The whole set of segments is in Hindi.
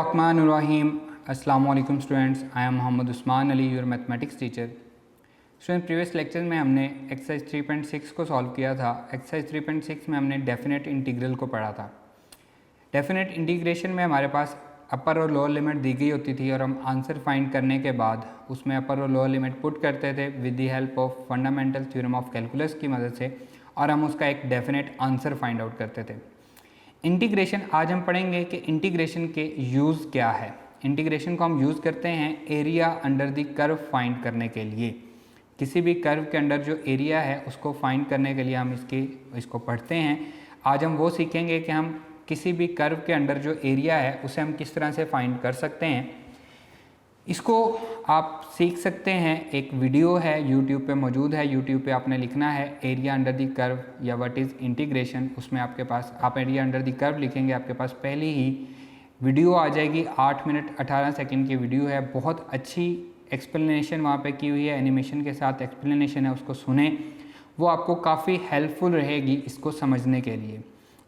बिस्मिल्लाहिर्रहमानिर्रहीम। अस्सलाम वालेकुम students, I am Mohammad Usman Ali, your mathematics teacher. Student, previous lecture में हमने एक्सरसाइज 3.6 को सॉल्व किया था। एक्सरसाइज 3.6 में हमने डेफिनेट इंटीग्रल को पढ़ा था। डेफिनेट इंटीग्रेशन में हमारे पास अपर और लोअर लिमिट दी गई होती थी और हम आंसर फाइंड करने के बाद उसमें अपर और लोअर लिमिट पुट करते थे with the help of fundamental theorem of calculus की मदद से, और हम उसका एक डेफिनेट आंसर फाइंड आउट करते थे। इंटीग्रेशन आज हम पढ़ेंगे कि इंटीग्रेशन के यूज़ क्या है। इंटीग्रेशन को हम यूज़ करते हैं area under the curve find करने के लिए। किसी भी कर्व के अंडर जो एरिया है उसको फाइंड करने के लिए हम इसको पढ़ते हैं। आज हम वो सीखेंगे कि हम किसी भी कर्व के अंडर जो एरिया है उसे हम किस तरह से फाइंड कर सकते हैं। इसको आप सीख सकते हैं, एक वीडियो है यूट्यूब पे मौजूद है। यूट्यूब पे आपने लिखना है एरिया अंडर द कर्व या व्हाट इज़ इंटीग्रेशन। उसमें आपके पास आप एरिया अंडर द कर्व लिखेंगे, आपके पास पहली ही वीडियो आ जाएगी। 8 मिनट 18 सेकंड की वीडियो है, बहुत अच्छी एक्सप्लेनेशन वहाँ पे की हुई है, एनिमेशन के साथ एक्सप्लेनेशन है, उसको सुने, वो आपको काफ़ी हेल्पफुल रहेगी इसको समझने के लिए।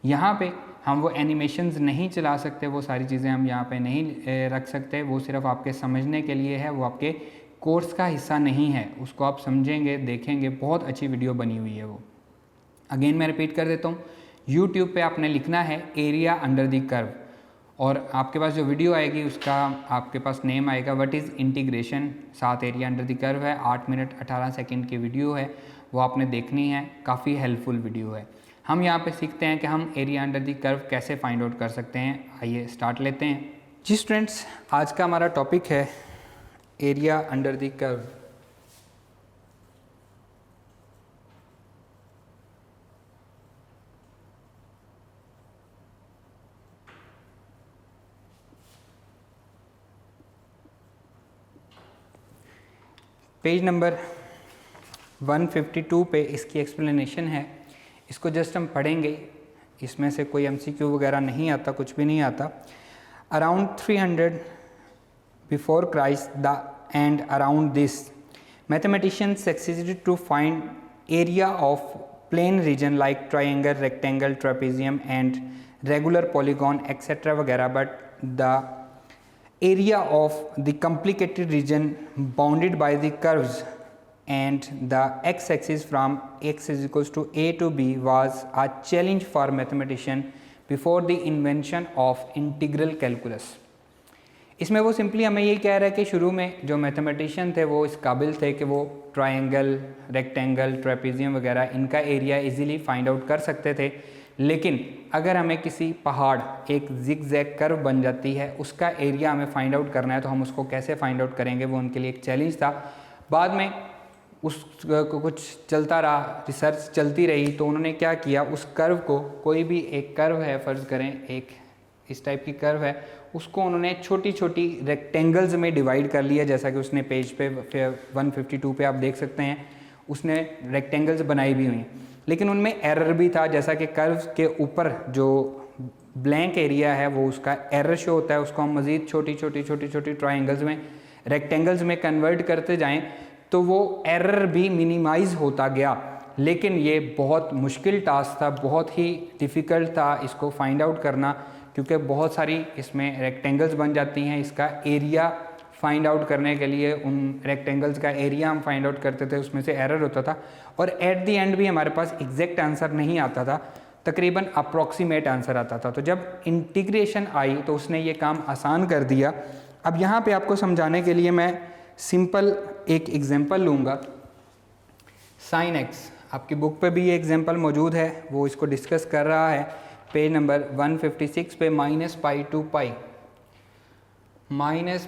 यहाँ पे हम वो एनिमेशंस नहीं चला सकते, वो सारी चीज़ें हम यहाँ पे नहीं रख सकते, वो सिर्फ आपके समझने के लिए है, वो आपके कोर्स का हिस्सा नहीं है। उसको आप समझेंगे, देखेंगे, बहुत अच्छी वीडियो बनी हुई है वो। अगेन मैं रिपीट कर देता हूँ, यूट्यूब पे आपने लिखना है एरिया अंडर द कर्व और आपके पास जो वीडियो आएगी उसका आपके पास नेम आएगा व्हाट इज़ इंटीग्रेशन, साथ एरिया अंडर द कर्व है। 8 मिनट 18 सेकेंड की वीडियो है, वो आपने देखनी है, काफ़ी हेल्पफुल वीडियो है। हम यहाँ पे सीखते हैं कि हम एरिया अंडर द कर्व कैसे फाइंड आउट कर सकते हैं। आइए स्टार्ट लेते हैं। जी स्टूडेंट्स, आज का हमारा टॉपिक है area under the curve. Page number 152 पे इसकी एक्सप्लेनेशन है। इसको जस्ट हम पढ़ेंगे, इसमें से कोई MCQ वगैरह नहीं आता, कुछ भी नहीं आता। Around 300 before Christ the end around this mathematician succeeded to find area of plane region like triangle, rectangle, trapezium and regular polygon etcetera वगैरह, but the area of the complicated region bounded by the curves and the x-axis from x is equals to a to b was a challenge for mathematician before the invention of integral calculus। इसमें वो सिंपली हमें ये कह रहा है कि शुरू में जो मैथमेटिशियन थे वो इस काबिल थे कि वो ट्रायंगल, रेक्टेंगल, ट्रेपेजियम वगैरह इनका एरिया इजीली फाइंड आउट कर सकते थे, लेकिन अगर हमें किसी पहाड़ एक जिग-जैग कर्व बन जाती है उसका एरिया हमें फाइंड आउट करना है तो हम उसको कैसे फाइंड आउट करेंगे, वो उनके लिए एक चैलेंज था। बाद में उसको कुछ चलता रहा, रिसर्च चलती रही, तो उन्होंने क्या किया, उस कर्व को, कोई भी एक कर्व है, फ़र्ज़ करें एक इस टाइप की कर्व है, उसको उन्होंने छोटी छोटी रेक्टेंगल्स में डिवाइड कर लिया, जैसा कि उसने पेज पे 152 पे आप देख सकते हैं, उसने रेक्टेंगल्स बनाई भी हुई हैं। लेकिन उनमें एरर भी था, जैसा कि कर्व के ऊपर जो ब्लैंक एरिया है वो उसका एरर शो होता है, उसको हम मज़ीद छोटी छोटी ट्रायंगल्स में, रेक्टेंगल्स में कन्वर्ट करते जाएं तो वो एरर भी मिनिमाइज़ होता गया। लेकिन ये बहुत मुश्किल टास्क था, बहुत ही डिफ़िकल्ट था इसको फाइंड आउट करना, क्योंकि बहुत सारी इसमें रेक्टेंगल्स बन जाती हैं। इसका एरिया फाइंड आउट करने के लिए उन रेक्टेंगल्स का एरिया हम फाइंड आउट करते थे, उसमें से एरर होता था और एट द एंड भी हमारे पास एग्जैक्ट आंसर नहीं आता था, तकरीबन अप्रॉक्सीमेट आंसर आता था। तो जब इंटीग्रेशन आई तो उसने ये काम आसान कर दिया। अब यहाँ पे आपको समझाने के लिए मैं सिंपल एक एग्जांपल लूँगा। साइन एक्स, आपकी बुक पे भी ये एग्जांपल मौजूद है, वो इसको डिस्कस कर रहा है। पेज नंबर 156 पे -π to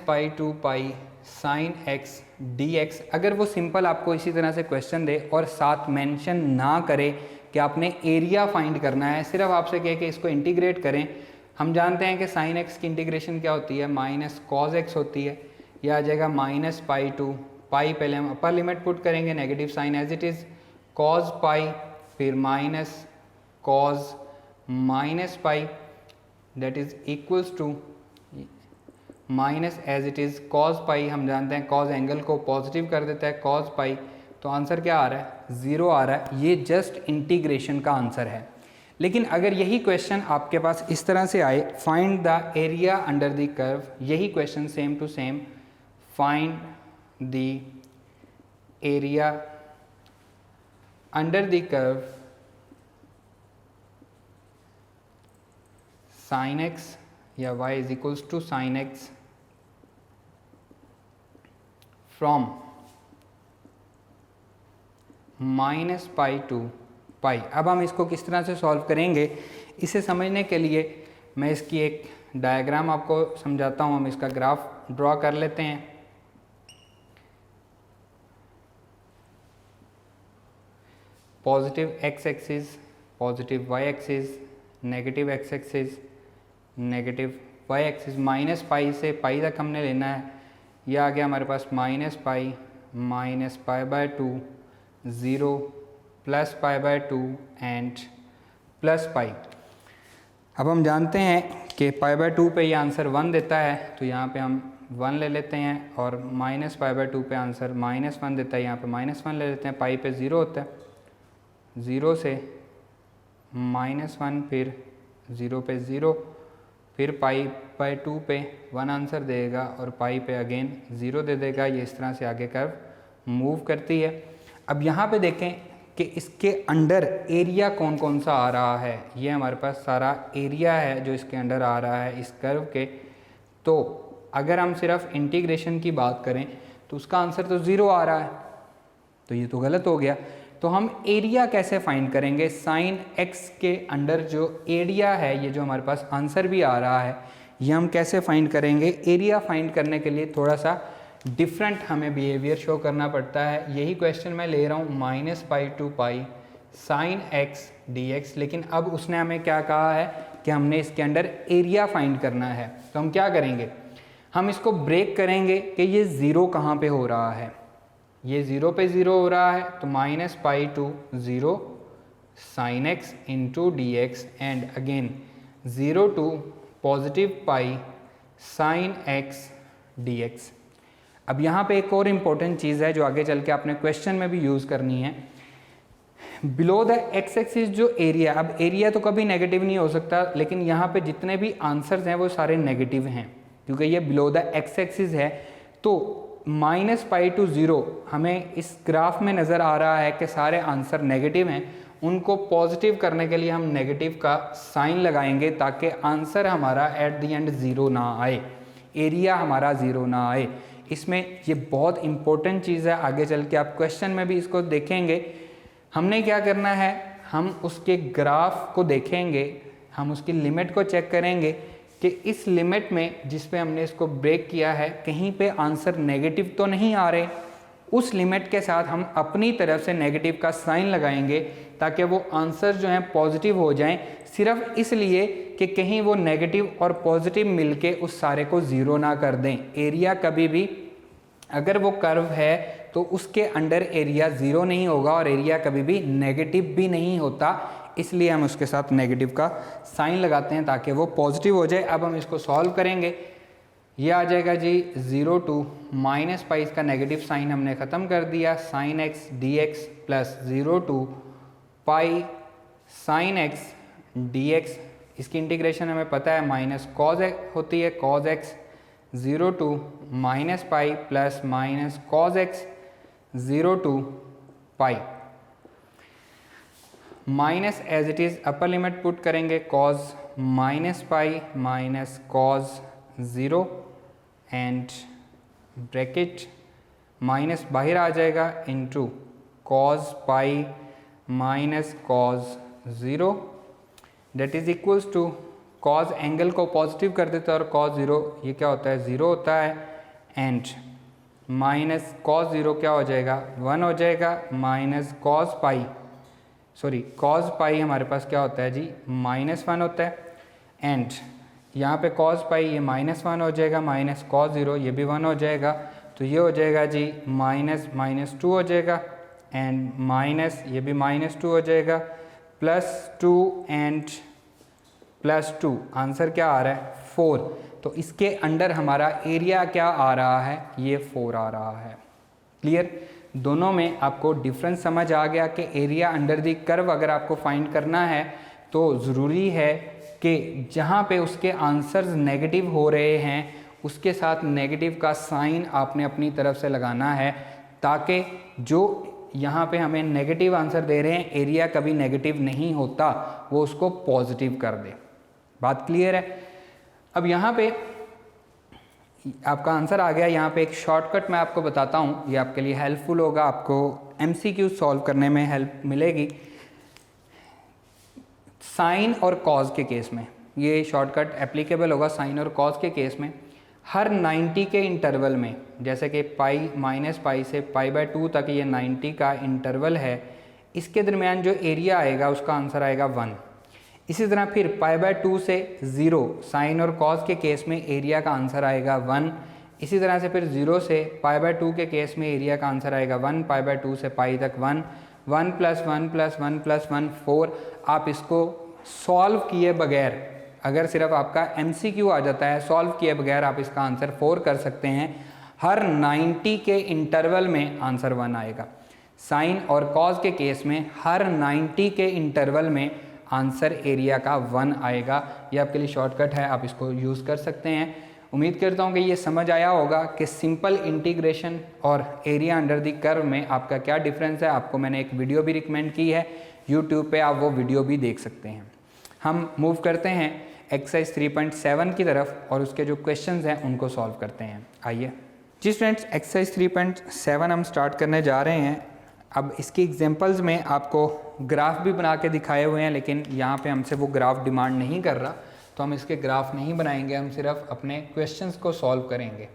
π to π sine x dx, अगर वो सिंपल आपको इसी तरह से क्वेश्चन दे और साथ मेंशन ना करे कि आपने एरिया फाइंड करना है, सिर्फ आपसे कहे कि इसको इंटीग्रेट करें। हम जानते हैं कि साइन एक्स की इंटीग्रेशन क्या होती है, माइनस कॉज एक्स होती है। यह आ जाएगा -π to π, पहले हम अपर लिमिट पुट करेंगे, negative sine as it is, cos pi, फिर minus cos -π, that is equals to minus as it is cos pi. हम जानते हैं कॉज एंगल को पॉजिटिव कर देता है, कॉज पाई, तो आंसर क्या आ रहा है, 0 आ रहा है। ये जस्ट इंटीग्रेशन का आंसर है। लेकिन अगर यही क्वेश्चन आपके पास इस तरह से आए, find the area under the curve, यही question same to same, find the area under the curve sin x या y is equals to sin x from -pi to pi. अब हम इसको किस तरह से सॉल्व करेंगे, इसे समझने के लिए मैं इसकी एक डायग्राम आपको समझाता हूँ। हम इसका ग्राफ ड्रॉ कर लेते हैं। Positive x axis, positive y axis, negative x axis, negative y axis. -Pi से पाई तक हमने लेना है। यह आ गया हमारे पास -पाई/2, 0, +पाई/2 एंड +पाई। अब हम जानते हैं कि पाई/2 पे ये आंसर 1 देता है, तो यहाँ पे हम 1 ले लेते हैं, और -पाई/2 पे आंसर -1 देता है, यहाँ पे -1 ले लेते हैं। पाई पे 0 होता है, 0 से -1, फिर 0 पे 0, फिर पाई/2 पे 1 आंसर देगा, और पाई पे अगेन 0 दे देगा। ये इस तरह से आगे कर्व मूव करती है। अब यहाँ पे देखें कि इसके अंडर एरिया कौन कौन सा आ रहा है। ये हमारे पास सारा एरिया है जो इसके अंडर आ रहा है इस कर्व के। तो अगर हम सिर्फ इंटीग्रेशन की बात करें तो उसका आंसर तो 0 आ रहा है, तो ये तो गलत हो गया। तो हम एरिया कैसे फाइंड करेंगे, साइन एक्स के अंडर जो एरिया है, ये जो हमारे पास आंसर भी आ रहा है, ये हम कैसे फाइंड करेंगे। एरिया फाइंड करने के लिए थोड़ा सा डिफरेंट हमें बिहेवियर शो करना पड़ता है। यही क्वेश्चन मैं ले रहा हूँ -pi to pi sine x dx, लेकिन अब उसने हमें क्या कहा है कि हमने इसके अंडर एरिया फाइंड करना है। तो हम क्या करेंगे, हम इसको ब्रेक करेंगे कि ये 0 कहाँ पे हो रहा है। ये 0 पे 0 हो रहा है, तो -pi to 0 sine x into dx, and again 0 to +pi sine x dx। अब यहाँ पे एक और इम्पोर्टेंट चीज़ है जो आगे चल के आपने क्वेश्चन में भी यूज़ करनी है। बिलो द एक्स एक्सिस जो एरिया, अब एरिया तो कभी नेगेटिव नहीं हो सकता, लेकिन यहाँ पे जितने भी आंसर्स हैं वो सारे नेगेटिव हैं, क्योंकि ये बिलो द एक्स एक्सिस है। तो -पाई टू 0 हमें इस ग्राफ में नज़र आ रहा है कि सारे आंसर नेगेटिव हैं। उनको पॉजिटिव करने के लिए हम नेगेटिव का साइन लगाएंगे, ताकि आंसर हमारा एट द एंड 0 ना आए, एरिया हमारा 0 ना आए। इसमें ये बहुत इंपॉर्टेंट चीज़ है, आगे चल के आप क्वेश्चन में भी इसको देखेंगे। हमने क्या करना है, हम उसके ग्राफ को देखेंगे, हम उसकी लिमिट को चेक करेंगे कि इस लिमिट में जिस पे हमने इसको ब्रेक किया है, कहीं पे आंसर नेगेटिव तो नहीं आ रहे। उस लिमिट के साथ हम अपनी तरफ से नेगेटिव का साइन लगाएंगे, ताकि वो आंसर जो हैं पॉजिटिव हो जाएं, सिर्फ इसलिए कि कहीं वो नेगेटिव और पॉजिटिव मिलके उस सारे को 0 ना कर दें। एरिया कभी भी, अगर वो कर्व है तो उसके अंडर एरिया 0 नहीं होगा, और एरिया कभी भी नेगेटिव भी नहीं होता, इसलिए हम उसके साथ नेगेटिव का साइन लगाते हैं ताकि वो पॉजिटिव हो जाए। अब हम इसको सॉल्व करेंगे। ये आ जाएगा जी 0 टू -पाई, इसका नेगेटिव साइन हमने ख़त्म कर दिया, sine x dx plus 0 to pi sine x dx। इसकी इंटीग्रेशन हमें पता है माइनस कॉज एक्स होती है, cos x 0 to -pi plus minus cos x 0 to pi. Minus as it is upper limit put करेंगे, cos -pi minus cos 0 and bracket minus बाहर आ जाएगा into cos pi minus cos 0, that is equals to cos angle को पॉजिटिव कर देता है और कॉज 0 ये क्या होता है 0 होता है, एंड माइनस कॉज 0 क्या हो जाएगा 1 हो जाएगा, माइनस कॉज पाई सॉरी कॉज पाई हमारे पास क्या होता है जी -1 होता है, एंड यहाँ पे कॉज पाई ये -1 हो जाएगा, माइनस कॉज 0 ये भी 1 हो जाएगा, तो ये हो जाएगा जी -2 हो जाएगा, एंड माइनस ये भी -2 हो जाएगा, +2 एंड +2, आंसर क्या आ रहा है 4। तो इसके अंडर हमारा एरिया क्या आ रहा है, ये 4 आ रहा है। क्लियर, दोनों में आपको डिफरेंस समझ आ गया कि एरिया अंडर द कर्व अगर आपको फाइंड करना है तो ज़रूरी है कि जहाँ पे उसके आंसर्स नेगेटिव हो रहे हैं उसके साथ नेगेटिव का साइन आपने अपनी तरफ से लगाना है, ताकि जो यहाँ पे हमें नेगेटिव आंसर दे रहे हैं, एरिया कभी नेगेटिव नहीं होता, वो उसको पॉजिटिव कर दे। बात क्लियर है? अब यहाँ पे आपका आंसर आ गया। यहाँ पे एक शॉर्टकट मैं आपको बताता हूँ, ये आपके लिए हेल्पफुल होगा, आपको MCQ सॉल्व करने में हेल्प मिलेगी। साइन और कॉज के केस में ये शॉर्टकट एप्लीकेबल होगा। साइन और कॉज के केस में हर 90 के इंटरवल में, जैसे कि पाई माइनस पाई से पाई/2 तक ये 90 का इंटरवल है, इसके दरमियान जो एरिया आएगा उसका आंसर आएगा 1। इसी तरह फिर पाई/2 से 0 साइन और कॉस के केस में एरिया का आंसर आएगा 1। इसी तरह से फिर 0 से पाई/2 के केस में एरिया का आंसर आएगा 1, पाई/2 से पाई तक 1, 1 + 1 + 1 + 1 4। आप इसको सॉल्व किए बगैर, अगर सिर्फ आपका MCQ आ जाता है, सॉल्व किए बगैर आप इसका आंसर 4 कर सकते हैं। हर 90 के इंटरवल में आंसर 1 आएगा। साइन और कॉस के केस में हर 90 के इंटरवल में आंसर एरिया का 1 आएगा। ये आपके लिए शॉर्टकट है, आप इसको यूज़ कर सकते हैं। उम्मीद करता हूँ कि ये समझ आया होगा कि सिंपल इंटीग्रेशन और एरिया अंडर द कर्व में आपका क्या डिफरेंस है। आपको मैंने एक वीडियो भी रिकमेंड की है यूट्यूब पे, आप वो वीडियो भी देख सकते हैं। हम मूव करते हैं एक्सरसाइज 3.7 की तरफ और उसके जो क्वेश्चंस हैं उनको सॉल्व करते हैं। आइए जी स्टूडेंट्स, एक्सरसाइज 3.7 हम स्टार्ट करने जा रहे हैं। अब इसकी एग्जांपल्स में आपको ग्राफ भी बना के दिखाए हुए हैं, लेकिन यहाँ पे हमसे वो ग्राफ डिमांड नहीं कर रहा, तो हम इसके ग्राफ नहीं बनाएंगे, हम सिर्फ अपने क्वेश्चंस को सॉल्व करेंगे।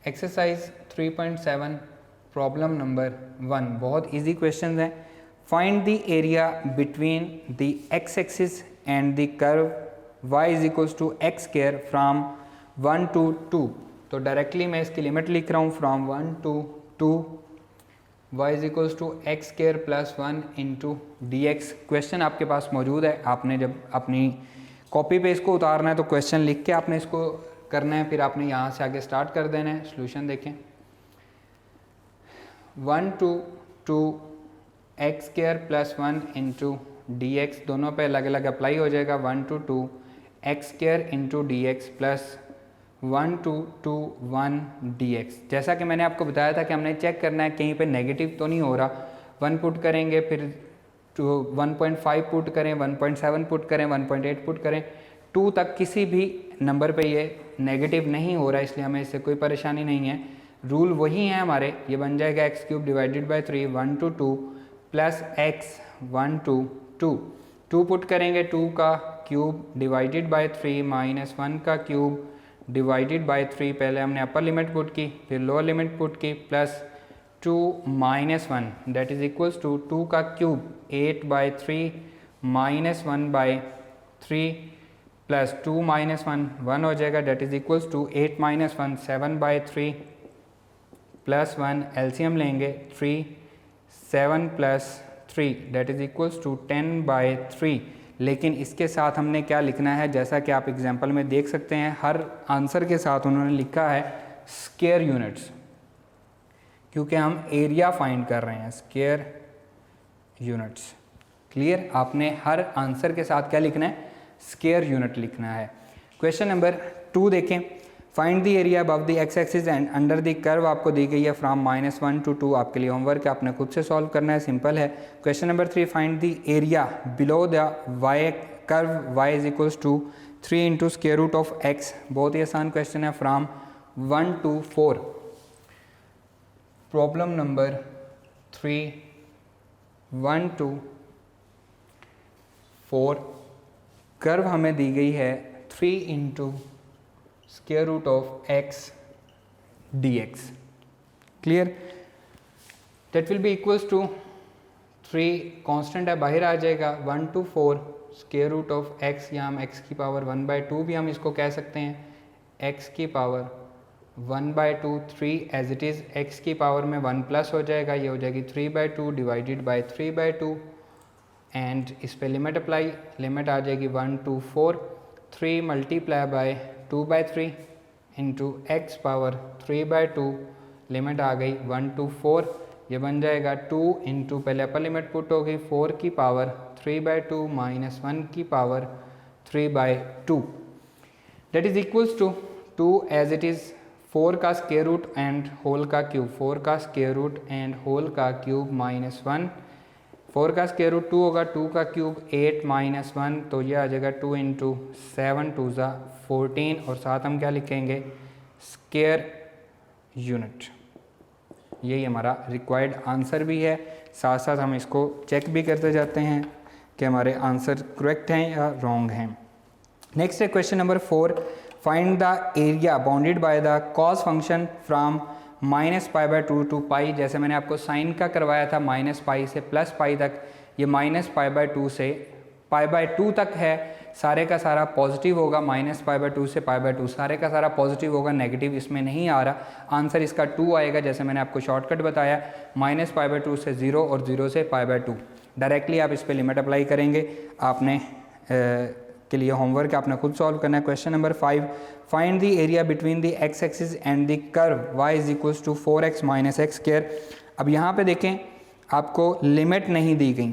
एक्सरसाइज 3.7 प्रॉब्लम नंबर 1 बहुत इजी क्वेश्चन है। Find the area between the x axis and the curve y = x² from 1 to 2। तो डायरेक्टली मैं इसकी लिमिट लिख रहा हूँ, from 1 to 2 y = x² + 1 × dx। Question आपके पास मौजूद है, आपने जब अपनी कॉपी पे इसको उतारना है तो क्वेश्चन लिख के आपने इसको करना है, फिर आपने यहाँ से आगे स्टार्ट कर देना है। सोल्यूशन देखें, 1 to 2 x² + 1 × dx, दोनों पे अलग अलग अप्लाई हो जाएगा। 1 to 2 x² × dx plus 1 to 2 1 dx। जैसा कि मैंने आपको बताया था कि हमने चेक करना है कहीं पे नेगेटिव तो नहीं हो रहा। 1 पुट करेंगे, फिर 1.5 पुट करें, 1.7 पुट करें, 1.8 पुट करें, 2 तक किसी भी नंबर पे ये नेगेटिव नहीं हो रहा, इसलिए हमें इससे कोई परेशानी नहीं है। रूल वही है हमारे, ये बन जाएगा x³ / 3 1 to 2 plus x 1 to 2। 2 put करेंगे, 2 का क्यूब डिवाइडेड बाय 3 माइनस 1 का क्यूब डिवाइडेड बाय 3। पहले हमने अपर लिमिट पुट की, फिर लोअर लिमिट पुट की, plus 2 minus 1 that is equals to 2 का क्यूब 8/3 माइनस 1/3 प्लस 2 माइनस 1 1 हो जाएगा, that is equals to 8 minus 1 7/3 plus 1 LCM लेंगे 3 7 plus 3 that is equals to 10/3। लेकिन इसके साथ हमने क्या लिखना है, जैसा कि आप एग्जाम्पल में देख सकते हैं, हर आंसर के साथ उन्होंने लिखा है स्क्वायर यूनिट्स, क्योंकि हम एरिया फाइंड कर रहे हैं, स्क्वायर यूनिट्स। क्लियर? आपने हर आंसर के साथ क्या लिखना है, स्क्वायर यूनिट लिखना है। क्वेश्चन नंबर 2 देखें, find the area above the x axis and under the curve आपको दी गई है फ्रॉम -1 to 2। आपके लिए होमवर्क है, आपने खुद से सॉल्व करना है, सिंपल है। Question number 3, find the area below the y curve y = 3 × √x। बहुत ही आसान क्वेश्चन है, from 1 to 4। Problem number 3 1 to 4, curve हमें दी गई है 3 × √x dx। Clear? That will be equals to 3 constant है, बाहर आ जाएगा, 1 to 4 √x, यहाँ हम x की पावर 1/2 भी हम इसको कह सकते हैं, x की power 1/2 3 as it is, x की पावर में 1 प्लस हो जाएगा, ये हो जाएगी 3/2 डिवाइडेड बाय 3/2 एंड इस पे लिमिट अप्लाई, लिमिट आ जाएगी 1 to 4, 3 multiply by 2/3 into x power 3/2, limit आ गई 1 to 4, ये बन जाएगा 2 इंटू, पहले अपर लिमिट पुट होगी 4 की पावर 3/2 माइनस 1 की power 3/2 that is equals to 2 as it is 4 का स्क्वायर रूट एंड होल का क्यूब, 4 का स्क्वायर रूट एंड होल का क्यूब माइनस 1, 4 का स्क्वायर रूट 2 होगा, 2 का क्यूब 8 माइनस 1, तो ये आ जाएगा 2 इंटू 7 2 ज़ा 14 और साथ हम क्या लिखेंगे स्क्वायर यूनिट। यही हमारा रिक्वायर्ड आंसर भी है, साथ साथ हम इसको चेक भी करते जाते हैं कि हमारे आंसर करेक्ट हैं या रॉन्ग हैं। नेक्स्ट है question number 4, find the area bounded by the cos function from -π/2 to pi. जैसे मैंने आपको साइन का करवाया था -π से +π तक, ये -π/2 से π/2 तक है, सारे का सारा पॉजिटिव होगा, -π/2 से π/2 सारे का सारा पॉजिटिव होगा, नेगेटिव इसमें नहीं आ रहा। आंसर इसका 2 आएगा, जैसे मैंने आपको शॉर्टकट बताया, -π/2 से 0 और 0 से π/2। डायरेक्टली आप इस पर लिमिट अप्लाई करेंगे, आपने के लिए होमवर्क आपने खुद सॉल्व करना है। Question number 5, find the area between the x axis and the curve y is equals to 4x minus x square. अब यहाँ पे देखें आपको लिमिट नहीं दी गई,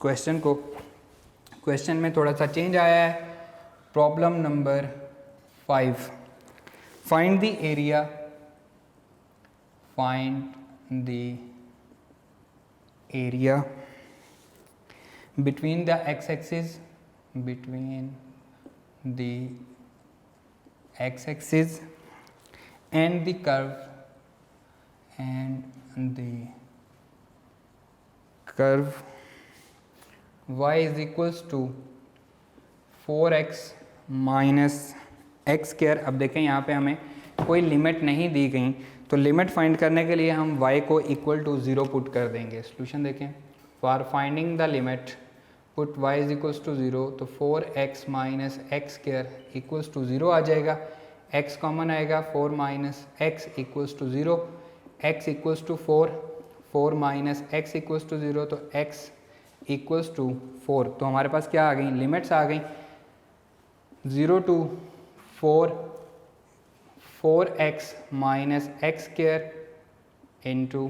क्वेश्चन में थोड़ा सा चेंज आया है। Problem number 5, find the area between the x-axis and the curve y is equals to 4x minus x square. अब देखें यहाँ पे हमें कोई लिमिट नहीं दी गई, तो लिमिट फाइंड करने के लिए हम y को इक्वल टू 0 पुट कर देंगे। सोल्यूशन देखें, for finding the limit put y is equals to 0, तो 4x minus x square equals to 0 आ जाएगा, x कॉमन आएगा, 4 minus x equals to 0, x equals to 4 minus x equals to 0, तो x इक्वल्स टू 4। तो हमारे पास क्या आ गई, लिमिट्स आ गई 0 to 4x minus x square into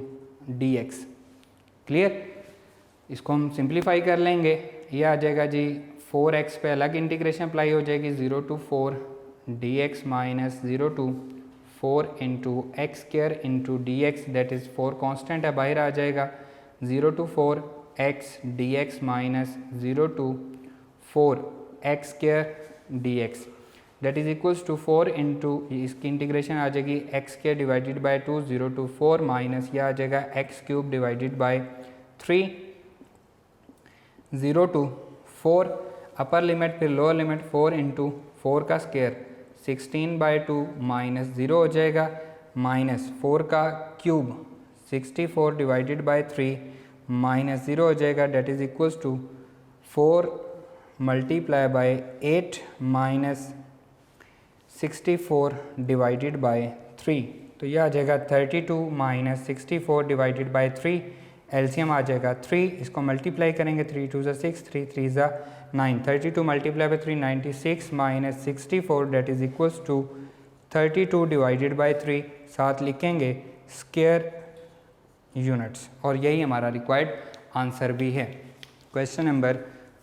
d x. Clear, इसको हम सिंप्लीफाई कर लेंगे, ये आ जाएगा जी 4x पे अलग इंटीग्रेशन अप्लाई हो जाएगी, 0 to 4 dx minus 0 to 4 into x square into d x, that is 4 constant है बाहर आ जाएगा, 0 to 4 x dx minus 0 to 4 x square d x, that is equals to 4 इंटू, इसकी इंटीग्रेशन आ जाएगी x square divided by 2, 0 to 4 minus यह आ जाएगा x cube divided by 3, 0 to 4 upper limit फिर लोअर लिमिट 4 इंटू 4 का स्क्वायर 16/2 माइनस 0 हो जाएगा, माइनस 4 का क्यूब 64 डिवाइडेड बाई 3 माइनस 0 हो जाएगा, that is equals to 4 multiply by 8 minus 64 divided by 3, तो यह आ जाएगा 32 माइनस 64 डिवाइडेड बाई 3, एलसीएम आ जाएगा 3, इसको मल्टीप्लाई करेंगे 3 2 6, 3 3 9, 32 multiply by 3 96 minus 64 that is equals to 32 divided by 3, साथ लिखेंगे स्क्वायर यूनिट्स, और यही हमारा रिक्वायर्ड आंसर भी है। क्वेश्चन नंबर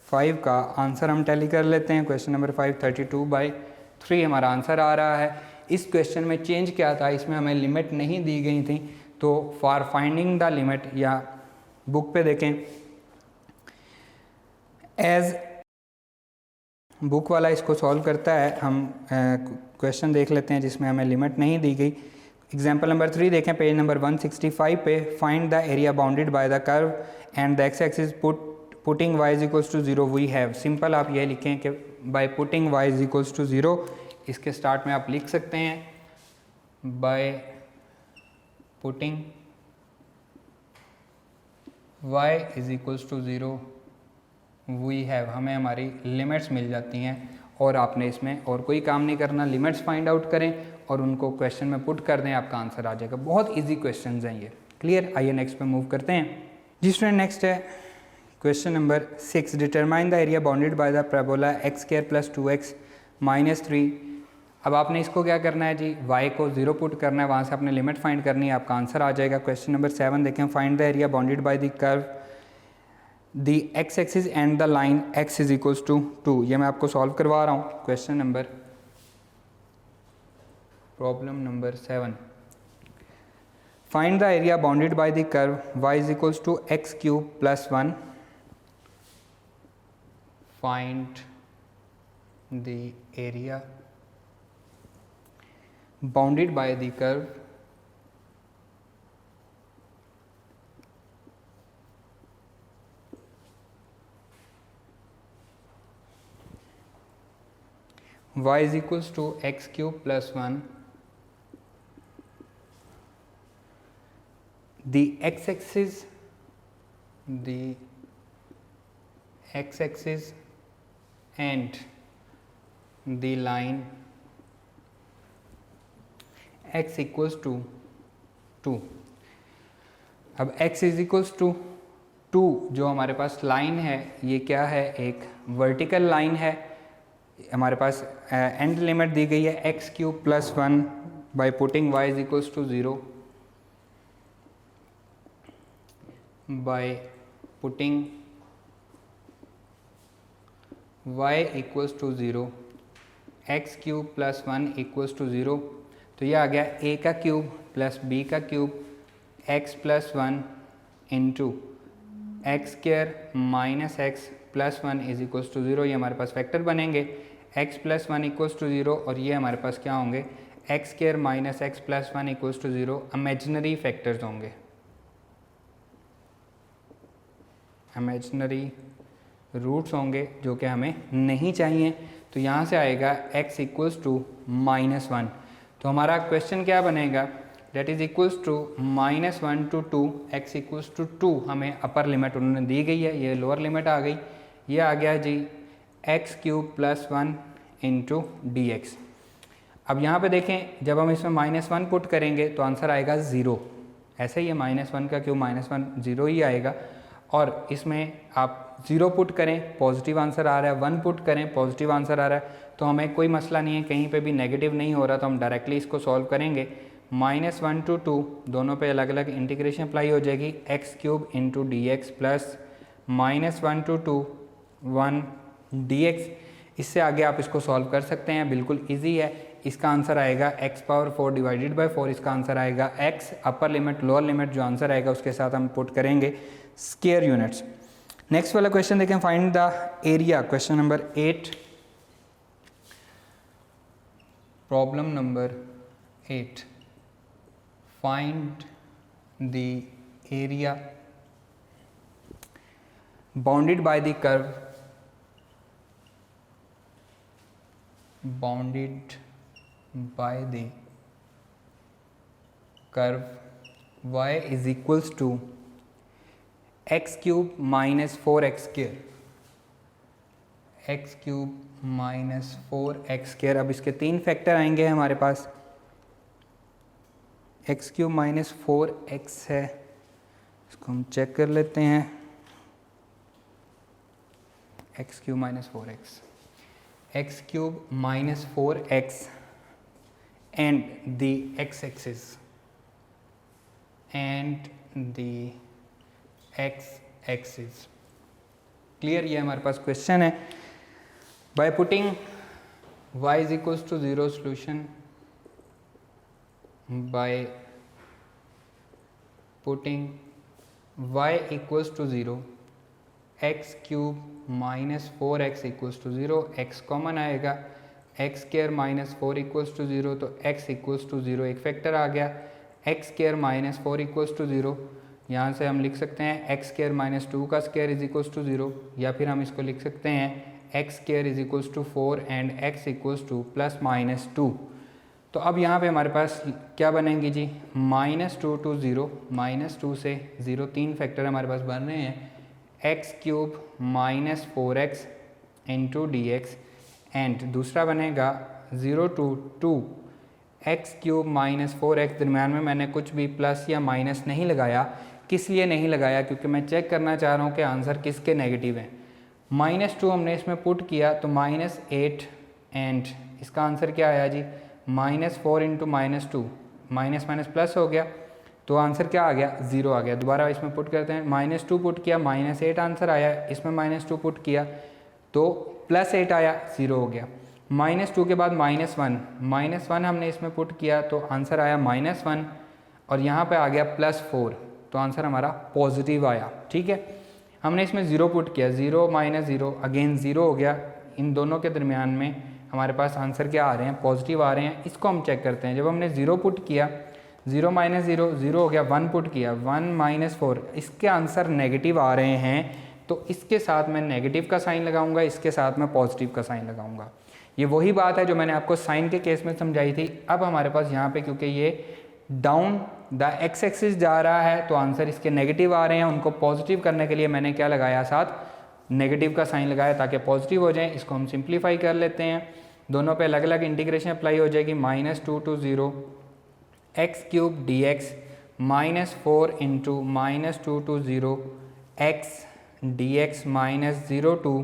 5 का आंसर हम टैली कर लेते हैं। क्वेश्चन नंबर 5 32/3 हमारा आंसर आ रहा है। इस क्वेश्चन में चेंज क्या था, इसमें हमें लिमिट नहीं दी गई थी, तो फॉर फाइंडिंग द लिमिट, या बुक पे देखें एज बुक वाला इसको सॉल्व करता है, हम क्वेश्चन देख लेते हैं जिसमें हमें लिमिट नहीं दी गई। एग्जाम्पल नंबर 3 देखें, पेज नंबर 165 पे, find the area bounded by the curve and the x axis putting y is equals to 0 we have. Simple आप ये लिखें कि by putting y is equals to 0, इसके स्टार्ट में आप लिख सकते हैं by putting y is equals to 0 we have, हमें हमारी लिमिट्स मिल जाती हैं, और आपने इसमें और कोई काम नहीं करना, लिमिट्स फाइंड आउट करें और उनको क्वेश्चन में पुट कर दें, आपका आंसर आ जाएगा। बहुत इजी क्वेश्चंस हैं ये। क्लियर, आइए नेक्स्ट पे मूव करते हैं जी स्टूडेंट। नेक्स्ट है question number 6, determine the area bounded by the parabola x² + 2x - 3। अब आपने इसको क्या करना है जी, y को 0 पुट करना है, वहाँ से आपने लिमिट फाइंड करनी है, आपका आंसर आ जाएगा। क्वेश्चन नंबर 7 देखें, find the area bounded by the curve the x axis and the line x is equals to 2। ये मैं आपको सॉल्व करवा रहा हूँ। Question number problem number 7, find the area bounded by the curve y is equals to x cube plus 1, find the area bounded by the curve y is equals to x cube plus 1, the x-axis and the line x equals to 2। अब x इज इक्वल्स टू 2 जो हमारे पास लाइन है, ये क्या है, एक वर्टिकल लाइन है। हमारे पास एंड लिमिट दी गई है x cube plus 1 by putting y is equals to 0, by putting y equals to 0, x cube plus 1 equals to 0। तो ये आ गया a का क्यूब प्लस b का cube x plus 1 into x square minus x plus 1 is equals to 0। ये हमारे पास फैक्टर बनेंगे x प्लस 1 इक्वल्स टू 0, और ये हमारे पास क्या होंगे, x square minus x plus 1 equals to 0 imaginary factors होंगे, इमेजिनरी रूट्स होंगे जो कि हमें नहीं चाहिए। तो यहाँ से आएगा x इक्वल्स टू माइनस 1। तो हमारा क्वेश्चन क्या बनेगा, that is equals to -1 to 2, x equals to 2 हमें अपर लिमिट उन्होंने दी गई है, ये लोअर लिमिट आ गई। ये आ गया जी x cube plus 1 into d x. अब यहाँ पे देखें, जब हम इसमें -1 पुट करेंगे तो आंसर आएगा 0। ऐसे ही है, -1 का क्यूब -1 0 ही आएगा। और इसमें आप 0 पुट करें पॉजिटिव आंसर आ रहा है, 1 पुट करें पॉजिटिव आंसर आ रहा है, तो हमें कोई मसला नहीं है, कहीं पे भी नेगेटिव नहीं हो रहा, तो हम डायरेक्टली इसको सॉल्व करेंगे। -1 to 2 दोनों पे अलग अलग इंटीग्रेशन अप्लाई हो जाएगी, x cube into d x plus -1 to 2 1 D x. इससे आगे आप इसको सॉल्व कर सकते हैं, बिल्कुल ईजी है। इसका आंसर आएगा x पावर 4 डिवाइडेड बाई 4, इसका आंसर आएगा x, upper limit lower limit जो आंसर आएगा उसके साथ हम पुट करेंगे स्क्वायर यूनिट्स। नेक्स्ट वाला क्वेश्चन देखें, find the area, question number 8, problem number 8, find the area bounded by the curve, bounded by the curve y is equals to x cube minus 4x square, x cube minus 4x square। अब इसके 3 फैक्टर आएंगे हमारे पास, x क्यूब माइनस 4x है, इसको हम चेक कर लेते हैं, x cube minus 4x, x cube minus 4x and the x-axis and the x-axis clear. ये हमारे पास क्वेश्चन है। Bye putting y is equals to 0 solution, by putting y equals to 0, x cube minus 4x equals to 0, x common आएगा, x square minus 4 equals to 0, तो x इक्वल्स टू 0 एक फैक्टर आ गया, x square minus 4 equals to 0। यहाँ से हम लिख सकते हैं एक्स स्क्वायर माइनस 2 का स्क्वायर इज इक्वल्स टू 0, या फिर हम इसको लिख सकते हैं x square is equals to 4 and x equals to plus minus 2। तो अब यहाँ पे हमारे पास क्या बनेंगी जी, -2 to 0, -2 से 0, 3 फैक्टर हमारे पास बन रहे हैं, x cube minus 4x into d x, and दूसरा बनेगा 0 to 2 x cube minus 4x। दरम्यान में मैंने कुछ भी प्लस या माइनस नहीं लगाया, किस लिए नहीं लगाया, क्योंकि मैं चेक करना चाह रहा हूँ कि आंसर किसके नेगेटिव हैं। -2 हमने इसमें पुट किया तो -8 एंड इसका आंसर क्या आया जी, -4 इंटू -2, माइनस माइनस प्लस हो गया, तो आंसर क्या आ गया, 0 आ गया। दोबारा इसमें पुट करते हैं, -2 पुट किया, -8 आंसर आया, इसमें -2 पुट किया तो +8 आया, 0 हो गया। -2 के बाद -1 हमने इसमें पुट किया तो आंसर आया -1, और यहाँ पे आ गया +4, तो आंसर हमारा पॉजिटिव आया। ठीक है, हमने इसमें 0 पुट किया, 0 -0 अगेन 0 हो गया। इन दोनों के दरमियान में हमारे पास आंसर क्या आ रहे हैं, पॉजिटिव आ रहे हैं। इसको हम चेक करते हैं। जब हमने 0 पुट किया, 0 -0 0 हो गया, 1 पुट किया, 1 -4, इसके आंसर नेगेटिव आ रहे हैं, तो इसके साथ मैं नेगेटिव का साइन लगाऊंगा, इसके साथ मैं पॉजिटिव का साइन लगाऊंगा। ये वही बात है जो मैंने आपको साइन के केस में समझाई थी। अब हमारे पास यहाँ पे क्योंकि ये डाउन द एक्स एक्सिस जा रहा है तो आंसर इसके नेगेटिव आ रहे हैं, उनको पॉजिटिव करने के लिए मैंने क्या लगाया, साथ नेगेटिव का साइन लगाया ताकि पॉजिटिव हो जाए। इसको हम सिंप्लीफाई कर लेते हैं, दोनों पे अलग अलग इंटीग्रेशन अप्लाई हो जाएगी। -2 to 0 x³ dx, -4 into -2 to 0 x dx, -0 to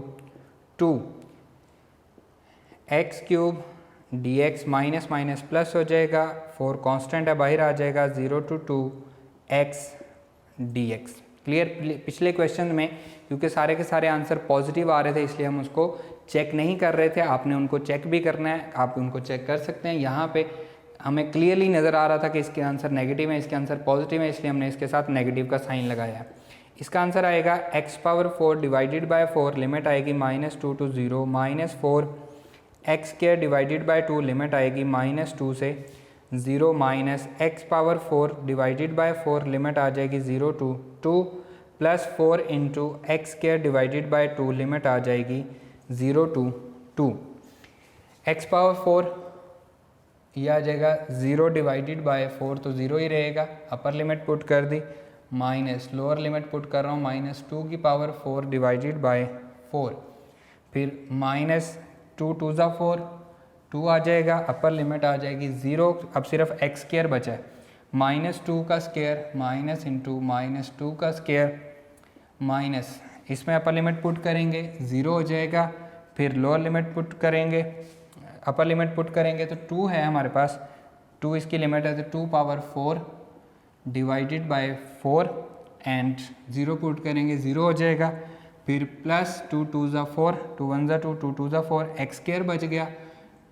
2 x³ dx, minus minus plus हो जाएगा, 4 कांस्टेंट है बाहर आ जाएगा, 0 to 2 x dx। क्लियर। पिछले क्वेश्चन में क्योंकि सारे के सारे आंसर पॉजिटिव आ रहे थे इसलिए हम उसको चेक नहीं कर रहे थे, आपने उनको चेक भी करना है, आप उनको चेक कर सकते हैं। यहाँ पे हमें क्लियरली नज़र आ रहा था कि इसके आंसर नेगेटिव है, इसके आंसर पॉजिटिव है, इसलिए हमने इसके साथ नेगेटिव का साइन लगाया। इसका आंसर आएगा x⁴ डिवाइडेड बाय 4, लिमिट आएगी -2 to 0, -4 x² divided by 2, limit आएगी -2 से 0, -x⁴ डिवाइडेड बाय 4, लिमिट आ जाएगी 0 to 2, +4 into x² divided by 2, limit आ जाएगी 0 to 2। x⁴ यह आ जाएगा 0 डिवाइडेड बाय 4, तो 0 ही रहेगा। अपर लिमिट पुट कर दी, माइनस लोअर लिमिट पुट कर रहा हूँ, -2⁴ डिवाइडेड बाय 4, फिर -2 2 ज़ा 4, 2 आ जाएगा, अपर लिमिट आ जाएगी 0। अब सिर्फ x² बचा है, -2 का स्क्वायर माइनस इंटू -2 का स्क्वायर माइनस, इसमें अपर लिमिट पुट करेंगे 0 हो जाएगा, फिर लोअर लिमिट पुट करेंगे, अपर लिमिट पुट करेंगे तो 2 है हमारे पास, 2 इसकी लिमिट है तो 2⁴ डिवाइडेड बाय 4 एंड 0 पुट करेंगे 0 हो जाएगा, फिर +2 2 ज़ा 4, 2 1 ज़ा 2, 2 2 ज़ा 4, x² बच गया,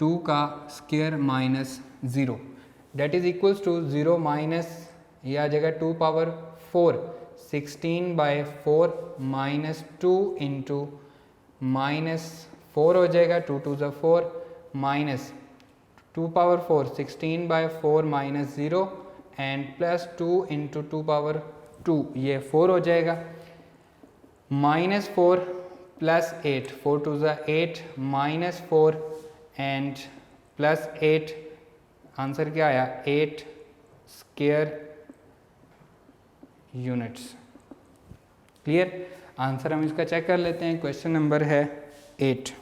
2 का square minus 0, that is equals to 0 minus, ये आ जाएगा 2⁴, 16/4 -2 इंटू -4 हो जाएगा, 2 2 ज़ा 4, माइनस 2⁴, 16/4 -0 एंड +2 इंटू 2⁴, ये 4 हो जाएगा, -4 + 8, 4 2 ज़ा 8, -4 एंड +8, आंसर क्या आया, 8 स्क्वायर यूनिट्स। क्लियर। आंसर हम इसका चेक कर लेते हैं। क्वेश्चन नंबर है 8,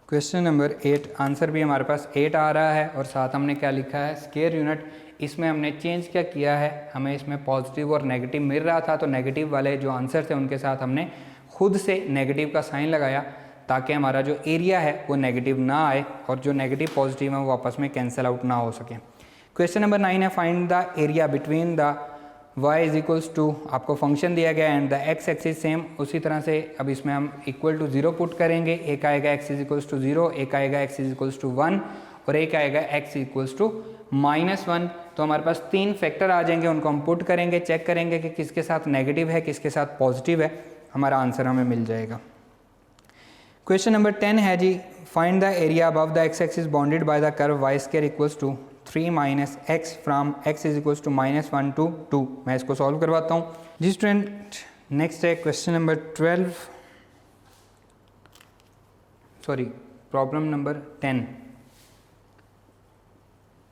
क्वेश्चन नंबर 8, आंसर भी हमारे पास 8 आ रहा है और साथ हमने क्या लिखा है, स्क्वायर यूनिट। इसमें हमने चेंज क्या किया है, हमें इसमें पॉजिटिव और नेगेटिव मिल रहा था तो नेगेटिव वाले जो आंसर थे उनके साथ हमने खुद से नेगेटिव का साइन लगाया ताकि हमारा जो एरिया है वो नेगेटिव ना आए और जो नेगेटिव पॉजिटिव है वो आपस में कैंसिल आउट ना हो सके। क्वेश्चन नंबर 9 है, find the area between the y = आपको फंक्शन दिया गया and the x axis same उसी तरह से। अब इसमें हम इक्वल टू 0 पुट करेंगे, एक आएगा x = 0, एक आएगा x = 1 और एक आएगा x = -1। तो हमारे पास 3 फैक्टर आ जाएंगे, उनको हम पुट करेंगे, चेक करेंगे कि किसके साथ नेगेटिव है किसके साथ पॉजिटिव है, हमारा आंसर हमें मिल जाएगा। क्वेश्चन नंबर 10 है जी, find the area above the x axis bounded by the curve y² = 3 - x from x = -1 to 2। मैं इसको सॉल्व करवाता हूँ जी स्टूडेंट। नेक्स्ट है question number 12, sorry problem number 10।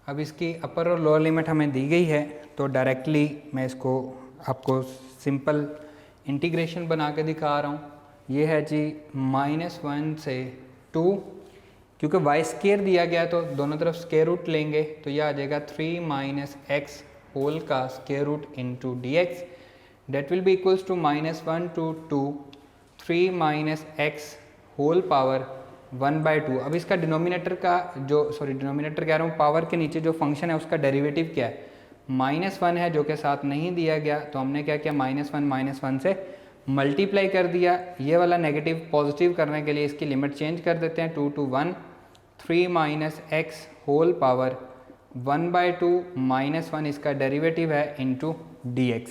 अब इसकी अपर और लोअर लिमिट हमें दी गई है तो डायरेक्टली मैं इसको आपको सिंपल इंटीग्रेशन बना के दिखा रहा हूँ। ये है जी -1 से 2, क्योंकि y² दिया गया तो दोनों तरफ स्क्वायर रूट लेंगे तो यह आ जाएगा 3 - x होल का square root into dx, that will be equals to -1 to 2, 3 - x whole power 1/2। अब इसका डिनोमिनेटर का डिनोमिनेटर कह रहा हूँ, पावर के नीचे जो फंक्शन है उसका डेरिवेटिव क्या है, -1 है जो कि साथ नहीं दिया गया, तो हमने क्या किया, -1 से मल्टीप्लाई कर दिया। ये वाला नेगेटिव पॉजिटिव करने के लिए इसकी लिमिट चेंज कर देते हैं, 2 to 1, 3 - x होल पावर 1/2 -1 इसका डेरिवेटिव है इंटू dx।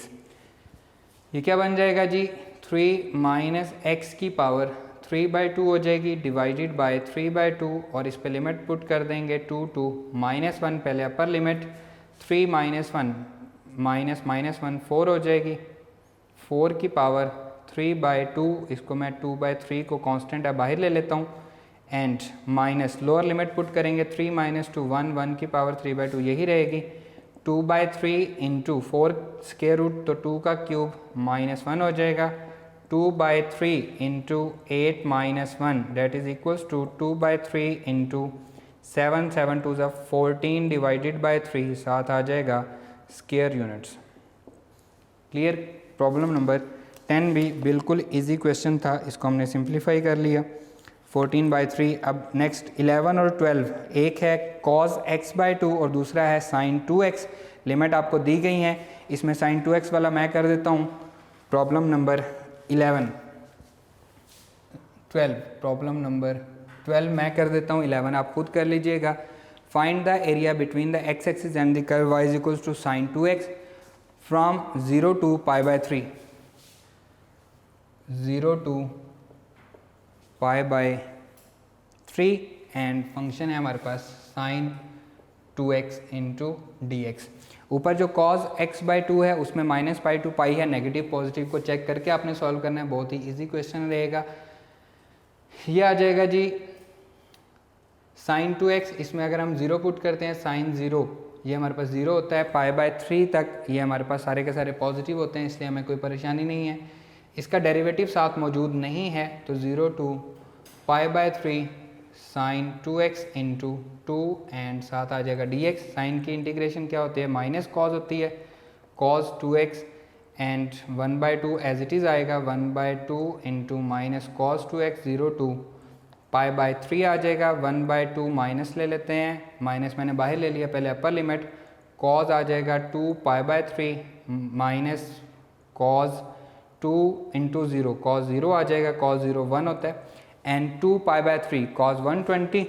ये क्या बन जाएगा जी, 3 - x की पावर 3/2 हो जाएगी डिवाइडेड बाय 3/2, और इस पे लिमिट पुट कर देंगे 2 to -1, पहले अपर लिमिट 3 - 1 4 हो जाएगी, 4 की पावर 3/2, इसको मैं 2/3 को कांस्टेंट है बाहर ले लेता हूँ, and minus lower limit put करेंगे 3 - 2 1 की पावर 3/2 यही रहेगी, 2/3 इंटू 4 स्क्वायर रूट, तो 2 का क्यूब -1 हो जाएगा, 2/3 into 8 - 1 that is equals to 2/3 into 7 7 2 14 divided by 3, साथ आ जाएगा square units. Clear. Problem number 10 भी बिल्कुल इजी क्वेश्चन था, इसको हमने सिंप्लीफाई कर लिया, 14/3। अब नेक्स्ट 11 और 12, एक है cos x/2 और दूसरा है sin 2x। लिमिट आपको दी गई हैं, इसमें sin 2x वाला मैं कर देता हूँ प्रॉब्लम नंबर 11, 12 प्रॉब्लम नंबर 12 मैं कर देता हूँ, 11 आप खुद कर लीजिएगा। Find the area between the x axis and the curve y is equals to sin 2x from 0 to π/3, 0 to π/3, and function है हमारे पास sin 2x इंटू dx। ऊपर जो cos x/2 है उसमें -π to π है, नेगेटिव पॉजिटिव को चेक करके आपने सॉल्व करना है, बहुत ही इजी क्वेश्चन रहेगा। ये आ जाएगा जी sin 2x, इसमें अगर हम 0 पुट करते हैं sin 0, ये हमारे पास 0 होता है, π/3 तक ये हमारे पास सारे के सारे पॉजिटिव होते हैं, इसलिए हमें कोई परेशानी नहीं है। इसका डेरिवेटिव साथ मौजूद नहीं है, तो 0 to π/3 sin 2x into 2, and साथ आ जाएगा dx। साइन की इंटीग्रेशन क्या होती है, माइनस कॉज होती है, cos 2x, and 1/2 as it is आएगा, 1/2 into minus cos 2x, 0 to π/3 आ जाएगा, 1/2 माइनस ले लेते हैं, माइनस मैंने बाहर ले लिया, पहले अपर लिमिट, cos आ जाएगा 2 π/3 माइनस cos 2 इंटू 0, cos 0 आ जाएगा, cos 0 1 होता है, एंड 2 π/3 cos 120।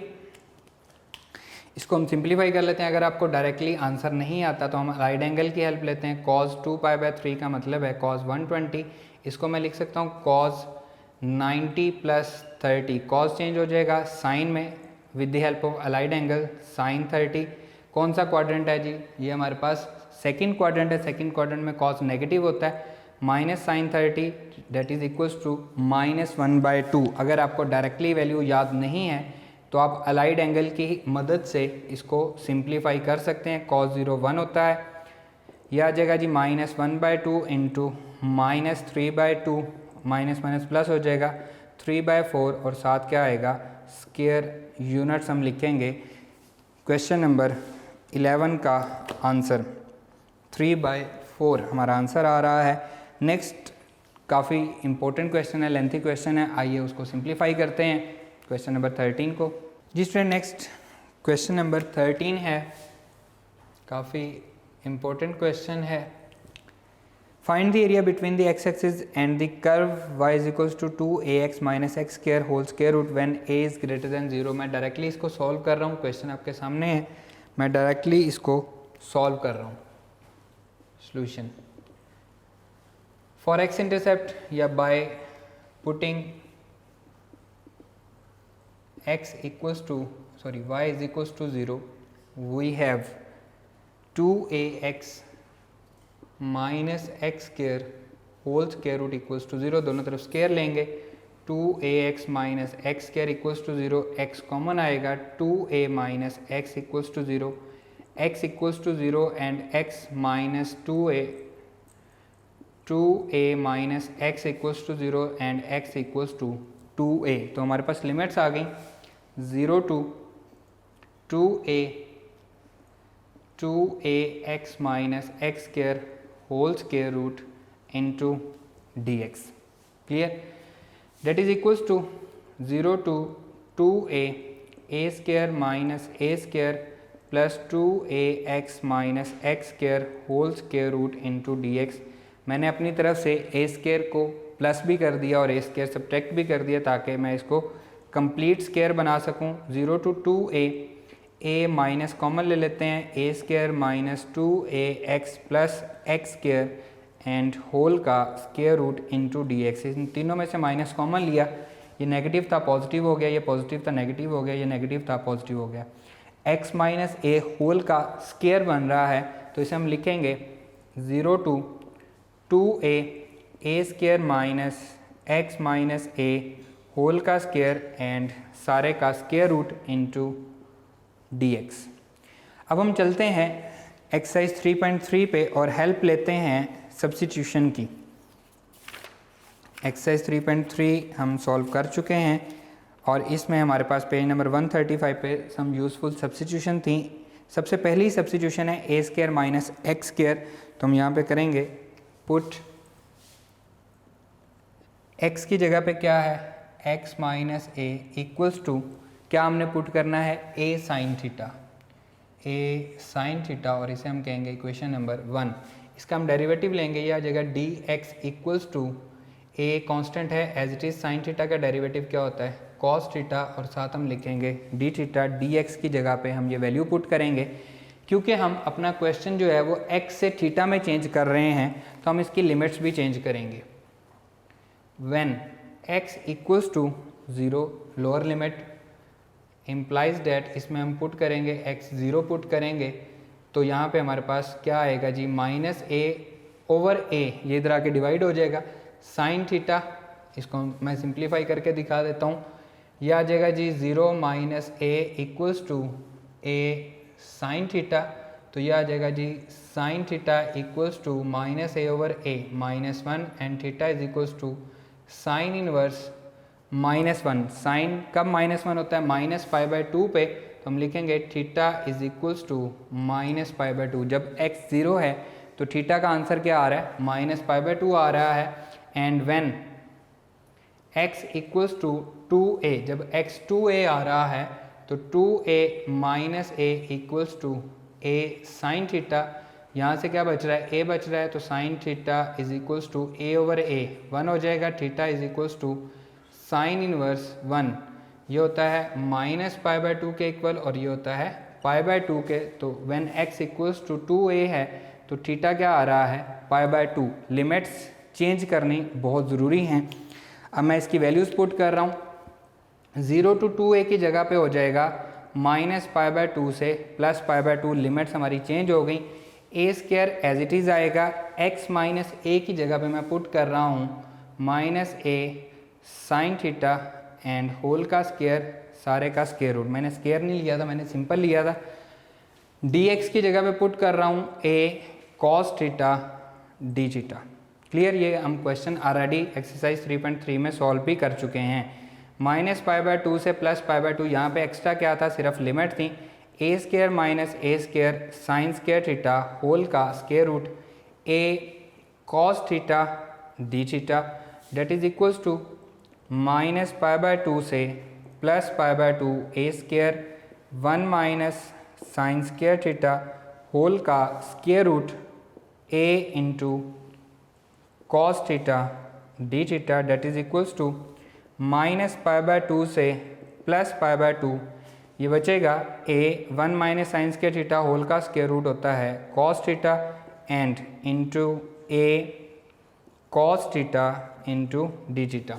इसको हम सिंप्लीफाई कर लेते हैं, अगर आपको डायरेक्टली आंसर नहीं आता तो हम राइट एंगल की हेल्प लेते हैं, cos 2 π/3 का मतलब है cos 120, इसको मैं लिख सकता हूँ cos 90 + 30, cos चेंज हो जाएगा साइन में with the help of allied angle sin 30। कौन सा क्वाड्रेंट है जी, ये हमारे पास सेकंड क्वाड्रेंट है, सेकंड क्वाड्रेंट में cos नेगेटिव होता है, -sin 30 that is equals to -1/2। अगर आपको डायरेक्टली वैल्यू याद नहीं है तो आप अलाइड एंगल की मदद से इसको सिंप्लीफाई कर सकते हैं, cos 0 1 होता है, यह आ जाएगा जी -1/2 इंटू -3/2, माइनस माइनस प्लस हो जाएगा 3/4, और साथ क्या आएगा स्क्वायर यूनिट्स हम लिखेंगे। क्वेश्चन नंबर 11 का आंसर 3/4 हमारा आंसर आ रहा है। नेक्स्ट काफ़ी इंपॉर्टेंट क्वेश्चन है, लेंथी क्वेश्चन है, आइए उसको सिंप्लीफाई करते हैं क्वेश्चन नंबर 13 को। जिस तरह नेक्स्ट क्वेश्चन नंबर 13 है, काफ़ी इंपॉर्टेंट क्वेश्चन है। Find the area between the x axis and the curve y is equals to 2ax - x square whole square root when a is greater than 0। मैं डायरेक्टली इसको सॉल्व कर रहा हूँ, क्वेश्चन आपके सामने है, मैं डायरेक्टली इसको सॉल्व कर रहा हूँ। सॉल्यूशन फॉर x इंटरसेप्ट या bye putting y is equals to 0, we have 2ax minus x square whole square root equals to 0, दोनों तरफ स्क्वायर लेंगे, 2ax minus x square equals to 0, x common आएगा, 2a minus x equals to 0, x equals to 0 and x minus 2a minus x equals to 0 and x equals to 2a। तो हमारे पास लिमिट्स आ गई 0 to 2ax minus x square whole square root into dx, clear, that is equals to 0 to 2a minus a square plus 2ax minus x square whole square root into d x. मैंने अपनी तरफ से a स्क्वायर को प्लस भी कर दिया और a स्क्वायर सब्ट्रैक्ट भी कर दिया ताकि मैं इसको कंप्लीट स्क्वायर बना सकूं। 0 to 2a माइनस कॉमन ले लेते हैं, a square minus 2ax plus x square and whole का square root into d x. इन तीनों में से माइनस कॉमन लिया, ये नेगेटिव था पॉजिटिव हो गया, ये पॉजिटिव था नेगेटिव हो गया, ये नेगेटिव था पॉजिटिव हो गया। x माइनस ए होल का स्क्वायर बन रहा है तो इसे हम लिखेंगे 0 to 2a square minus x minus a whole का स्क्वायर एंड सारे का square root into d x. अब हम चलते हैं एक्सरसाइज 3.3 पे और हेल्प लेते हैं सब्स्टिट्यूशन की। एक्सरसाइज 3.3 हम सॉल्व कर चुके हैं और इसमें हमारे पास पेज नंबर 135 पे सम यूज़फुल सब्स्टिट्यूशन थी। सबसे पहली सब्स्टिट्यूशन है ए स्क्वायर माइनस एक्स स्क्वायर, तो हम यहाँ पे करेंगे पुट x की जगह पे क्या है x minus a equals to, क्या हमने पुट करना है a साइन थीटा और इसे हम कहेंगे इक्वेशन नंबर 1। इसका हम डेरिवेटिव लेंगे, यह आ जाएगा dx equals to a constant है as it is, sine theta का डेरिवेटिव क्या होता है cos थीटा और साथ हम लिखेंगे d थीटा। dx की जगह पे हम ये वैल्यू पुट करेंगे क्योंकि हम अपना क्वेश्चन जो है वो x से थीटा में चेंज कर रहे हैं तो हम इसकी लिमिट्स भी चेंज करेंगे। when x equals to 0 lower limit implies that, इसमें हम पुट करेंगे x 0 पुट करेंगे तो यहाँ पे हमारे पास क्या आएगा जी माइनस a ओवर a, ये इधर आके डिवाइड हो जाएगा साइन थीटा। इसको मैं सिंप्लीफाई करके दिखा देता हूँ, यह आ जाएगा जी 0 minus a equals to a sine theta, तो यह आ जाएगा जी sine theta equals to minus a over a minus 1 and theta is equals to sine inverse minus 1। Sine कब माइनस 1 होता है माइनस π/2 पे, तो हम लिखेंगे theta is equals to minus π/2। जब x 0 है तो थीटा का आंसर क्या आ रहा है माइनस π/2 आ रहा है। And when x equals to 2a, जब x 2a आ रहा है तो 2a minus a equals to a sine theta, यहाँ से क्या बच रहा है a बच रहा है तो sine theta is equals to a over a 1 हो जाएगा, theta is equals to sine inverse 1, ये होता है माइनस π/2 के इक्वल और ये होता है π/2 के। तो when x equals to 2a है तो थीटा क्या आ रहा है π/2। लिमिट्स चेंज करनी बहुत ज़रूरी हैं। अब मैं इसकी वैल्यूज़ पुट कर रहा हूँ, 0 to 2a की जगह पे हो जाएगा माइनस π/2 से प्लस π/2, लिमिट्स हमारी चेंज हो गई। a square as it is आएगा, x माइनस a की जगह पे मैं पुट कर रहा हूँ minus a sine theta and whole का स्क्वायर सारे का स्क्वायर रूट। मैंने स्क्वायर नहीं लिया था, मैंने सिंपल लिया था। dx की जगह पे पुट कर रहा हूँ a cos theta d theta. Clear, ये हम क्वेश्चन ऑलरेडी एक्सरसाइज 3.3 में सॉल्व भी कर चुके हैं। माइनस π/2 से प्लस π/2, यहाँ पे एक्स्ट्रा क्या था सिर्फ लिमिट थी। a square minus a square sine square theta whole का square root a cos theta d theta that is equals to minus π/2 से plus π/2 a square 1 minus sine square theta whole का square root a into cos theta d theta that is equals to minus π/2 से प्लस π/2, ये बचेगा a 1 minus sine square theta whole का स्क्वायर रूट होता है cos theta and into a cos theta into d theta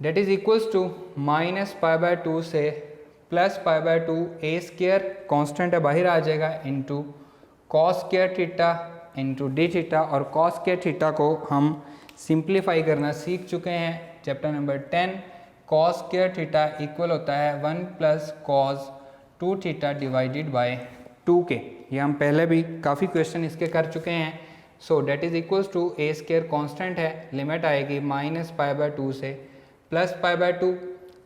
that is equals to minus π/2 से प्लस π/2 a स्क्वायर कॉन्स्टेंट है बाहर आ जाएगा into cos square theta into d theta. और cos स्क्वायर थीटा को हम सिंप्लीफाई करना सीख चुके हैं chapter number 10। cos square theta equal होता है 1 plus cos 2 theta divided by 2 के। ये हम पहले भी काफ़ी क्वेश्चन इसके कर चुके हैं। So that is equals to a square constant है, लिमिट आएगी माइनस π/2 से plus π/2,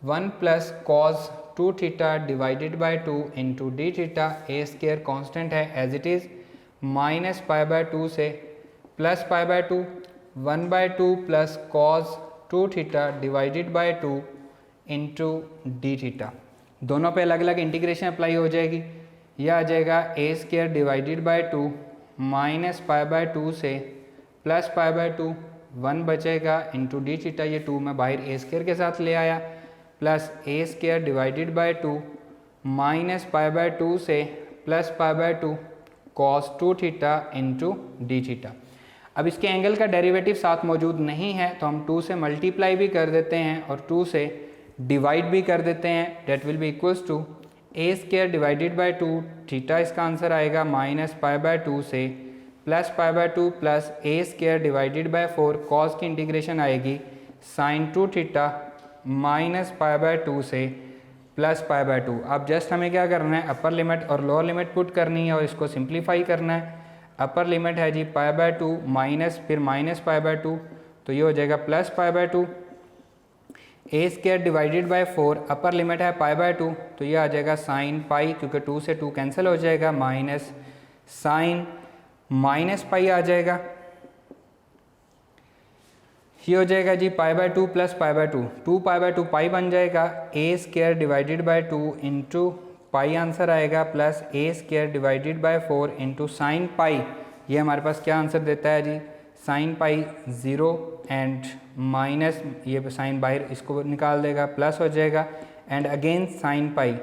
1 plus cos 2 theta divided by 2 into d theta. a square constant है एज इट इज़, माइनस π/2 से plus π/2, 1/2 plus cos 2 theta divided by 2 into d theta, दोनों पे अलग अलग इंटीग्रेशन अप्लाई हो जाएगी। यह आ जाएगा a square divided by 2 minus pi by 2 से प्लस पाई बाय 2, 1 बचेगा इंटू डी थीटा, ये 2 मैं बाहर ए स्क्वायर के साथ ले आया, plus a square divided by 2 minus pi by 2 से plus pi by 2 cos 2 theta into d theta. अब इसके एंगल का डेरिवेटिव साथ मौजूद नहीं है तो हम 2 से मल्टीप्लाई भी कर देते हैं और 2 से डिवाइड भी कर देते हैं। That will be equals to a square divided by 2 theta, इसका आंसर आएगा माइनस पाई बाय 2 से plus pi by 2 plus a square divided by 4 cos की इंटीग्रेशन आएगी sine 2 theta minus pi by 2 से प्लस पाई बाय 2। अब जस्ट हमें क्या करना है, अपर लिमिट और लोअर लिमिट पुट करनी है और इसको सिंप्लीफाई करना है। अपर लिमिट है जी पाई बाय 2 माइनस फिर माइनस पाई बाय 2, तो ये हो जाएगा plus pi by 2। A square divided by 4, upper limit है पाई बाय 2, तो ये आ जाएगा साइन पाई, क्योंकि 2 से 2 कैंसिल हो जाएगा, माइनस साइन माइनस पाई आ जाएगा। ये हो जाएगा जी pi by 2 plus pi by 2, 2 pi by 2 pi बन जाएगा, a square divided by 2 into pi answer आएगा, plus a square divided by 4 into sine pi. ये हमारे पास क्या आंसर देता है जी, साइन पाई 0 एंड माइनस ये साइन बाहर इसको निकाल देगा, प्लस हो जाएगा एंड अगेन साइन पाई,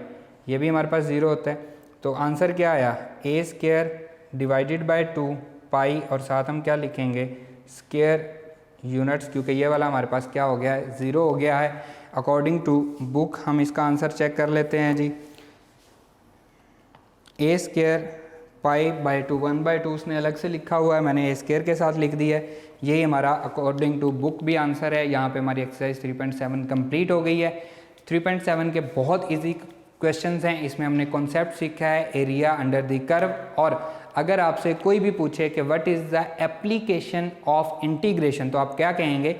ये भी हमारे पास 0 होता है। तो आंसर क्या आया, ए स्क्वायर डिवाइडेड बाय 2 पाई और साथ हम क्या लिखेंगे स्क्वायर यूनिट्स, क्योंकि ये वाला हमारे पास क्या हो गया है 0 हो गया है। अकॉर्डिंग टू बुक हम इसका आंसर चेक कर लेते हैं जी। ए स्क्वायर पाई बाय 2 1 बाय 2 उसने अलग से लिखा हुआ है, मैंने ए स्क्वायर के साथ लिख दिया है। यही हमारा अकॉर्डिंग टू बुक भी आंसर है। यहाँ पे हमारी एक्सरसाइज 3.7 कंप्लीट हो गई है। 3.7 के बहुत इजी क्वेश्चंस हैं, इसमें हमने कॉन्सेप्ट सीखा है एरिया अंडर द कर्व। और अगर आपसे कोई भी पूछे कि what is the application of integration, तो आप क्या कहेंगे,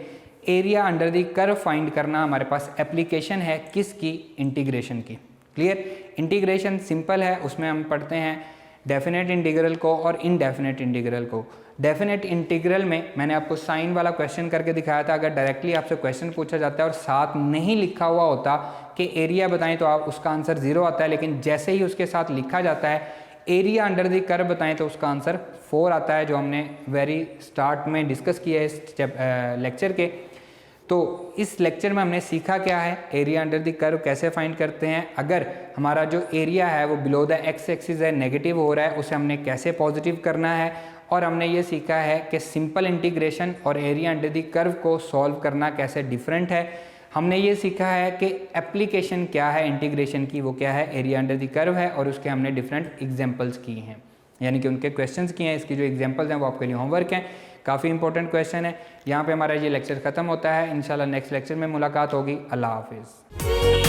area under the curve find करना हमारे पास एप्लीकेशन है किसकी, इंटीग्रेशन की। क्लियर, इंटीग्रेशन सिंपल है, उसमें हम पढ़ते हैं डेफिनेट इंटीग्रल को और इनडेफिनेट इंटीग्रल को। डेफिनेट इंटीग्रल में मैंने आपको साइन वाला क्वेश्चन करके दिखाया था। अगर डायरेक्टली आपसे क्वेश्चन पूछा जाता है और साथ नहीं लिखा हुआ होता कि एरिया बताएं, तो आप उसका आंसर 0 आता है, लेकिन जैसे ही उसके साथ लिखा जाता है एरिया अंडर द कर्व बताएं, तो उसका आंसर 4 आता है, जो हमने वेरी स्टार्ट में डिस्कस किया है इस लेक्चर के। तो इस लेक्चर में हमने सीखा क्या है, एरिया अंडर द कर्व कैसे फाइंड करते हैं। अगर हमारा जो एरिया है वो बिलो द एक्स एक्सिस है, नेगेटिव हो रहा है, उसे हमने कैसे पॉजिटिव करना है। और हमने ये सीखा है कि सिंपल इंटीग्रेशन और एरिया अंडर द कर्व को सॉल्व करना कैसे डिफरेंट है। हमने ये सीखा है कि एप्लीकेशन क्या है इंटीग्रेशन की, वो क्या है, एरिया अंडर द कर्व है, और उसके हमने डिफरेंट एग्जांपल्स किए हैं, यानी कि उनके क्वेश्चंस किए हैं। इसकी जो एग्जांपल्स हैं वो आपके लिए होमवर्क हैं, काफ़ी इंपॉर्टेंट क्वेश्चन है। यहाँ पे हमारा ये लेक्चर खत्म होता है। इंशाल्लाह नेक्स्ट लेक्चर में मुलाकात होगी। अल्लाह हाफिज़।